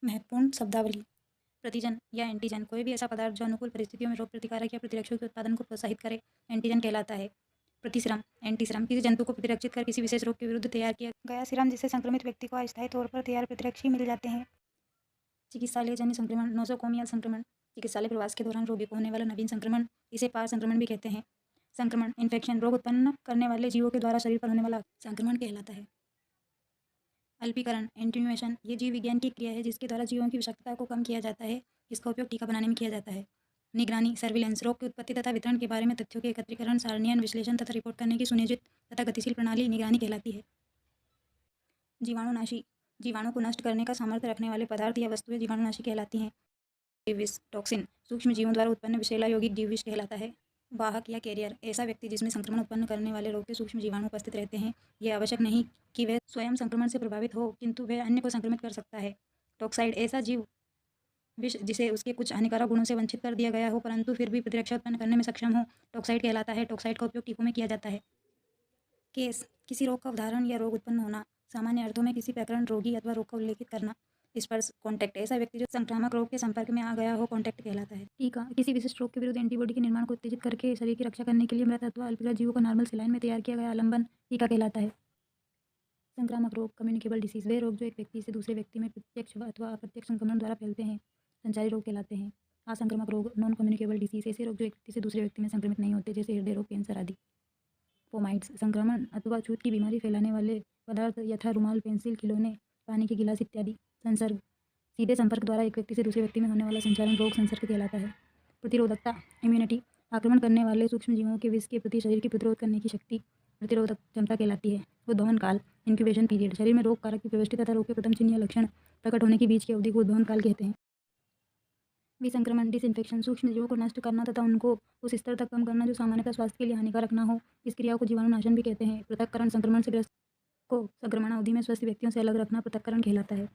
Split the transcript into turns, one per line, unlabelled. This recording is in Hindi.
महत्वपूर्ण शब्दावली। प्रतिजन या एंटीजन कोई भी ऐसा पदार्थ जो अनुकूल परिस्थितियों में रोग प्रतिकारक या प्रतिरक्षक के उत्पादन को प्रोत्साहित करे, एंटीजन कहलाता है। प्रतिश्रम, एंटीश्रम किसी जंतु को प्रतिरक्षित कर किसी विशेष रोग के विरुद्ध तैयार किया गया सीरम जिससे संक्रमित व्यक्ति को अस्थायी तौर पर तैयार प्रतिरक्षी मिल जाते हैं। चिकित्सालय जन्य संक्रमण, नोसोकोमियल संक्रमण, चिकित्सालय प्रवास के दौरान रोगी को होने वाला नवीन संक्रमण, इसे पार संक्रमण भी कहते हैं। संक्रमण, इन्फेक्शन, रोग उत्पन्न करने वाले जीवों के द्वारा शरीर पर होने वाला संक्रमण कहलाता है। अल्पीकरण, एटेन्युएशन, ये जीव विज्ञान की क्रिया है जिसके द्वारा जीवों की विषाक्तता को कम किया जाता है। इसका उपयोग टीका बनाने में किया जाता है। निगरानी, सर्विलेंस, रोग की उत्पत्ति तथा वितरण के बारे में तथ्यों के एकत्रीकरण, सारणीयन, विश्लेषण तथा रिपोर्ट करने की सुनियोजित तथा गतिशील प्रणाली निगरानी कहलाती है। जीवाणुनाशी, जीवाणु को नष्ट करने का सामर्थ्य रखने वाले पदार्थ या वस्तुएं जीवाणुनाशी कहलाती हैं। जीवविष, टॉक्सिन, सूक्ष्म जीवों द्वारा उत्पन्न विषैला यौगिक जीवविष कहलाता है। वाहक या कैरियर, ऐसा व्यक्ति जिसमें संक्रमण उत्पन्न करने वाले रोग के सूक्ष्म जीवाणु उपस्थित रहते हैं। यह आवश्यक नहीं कि वह स्वयं संक्रमण से प्रभावित हो, किंतु वह अन्य को संक्रमित कर सकता है। टॉक्साइड, ऐसा जीव विष जिसे उसके कुछ हानिकारक गुणों से वंचित कर दिया गया हो परंतु फिर भी प्रतिरक्षा उत्पन्न करने में सक्षम हो, टॉक्साइड कहलाता है। टॉक्साइड का उपयोग टीकों में किया जाता है। केस, किसी रोग का उदाहरण या रोग उत्पन्न होना, सामान्य अर्थों में किसी प्रकरण, रोगी अथवा रोग का उल्लेखित करना। स्पर्श, कॉन्टैक्ट, ऐसा व्यक्ति जो संक्रामक रोग के संपर्क में आ गया हो, कॉन्टैक्ट कहलाता है। टीका, किसी विशिष्ट रोग के विरुद्ध एंटीबॉडी के निर्माण को उत्तेजित करके शरीर की रक्षा करने के लिए मृत अथवा अल्पीकृत जीवों को नॉर्मल सेलाइन में तैयार किया गया आलंबन टीका कहलाता है। संक्रामक रोग, कम्युनिकेबल डिसीज, वे रोग जो एक व्यक्ति से दूसरे व्यक्ति में प्रत्यक्ष अथवा अप्रत्यक्ष संक्रमण द्वारा फैलते हैं, संचारी रोग कहलाते हैं। असंक्रामक रोग, नॉन कम्युनिकेबल डिसीज, ऐसे रोग जो एक व्यक्ति से दूसरे व्यक्ति में संक्रमित नहीं होते, जैसे हृदय रोग, कैंसर आदि। फोमाइट्स, संक्रमण अथवा छूत की बीमारी फैलाने वाले पदार्थ यथा रुमाल, पेंसिल, खिलौने, पानी के गिलास इत्यादि। संसर्ग, सीधे संपर्क द्वारा एक व्यक्ति से दूसरे व्यक्ति में होने वाला संचारण रोग संसर्ग कहलाता है। प्रतिरोधकता, इम्यूनिटी, आक्रमण करने वाले सूक्ष्म जीवों के विष के प्रति शरीर की प्रतिरोध करने की शक्ति प्रतिरोधक क्षमता कहलाती है। उद्भवन काल, इंक्यूबेशन पीरियड, शरीर में रोग कारक की प्रविष्टि तथा रोग के प्रथम चिन्ह या लक्षण प्रकट होने के बीच की अवधि को उद्भवन काल कहते हैं। विसंक्रमण, डिसइंफेक्शन, सूक्ष्म जीवों को नष्ट करना तथा उनको उस स्तर तक कम करना जो सामान्यतः स्वास्थ्य के लिए हानिकारक न हो, इस क्रिया को जीवाणुनाशन भी कहते हैं। पृथक्करण, संक्रमण से ग्रस्त को संक्रमण अवधि में स्वस्थ व्यक्तियों से अलग रखना पृथक्करण कहलाता है।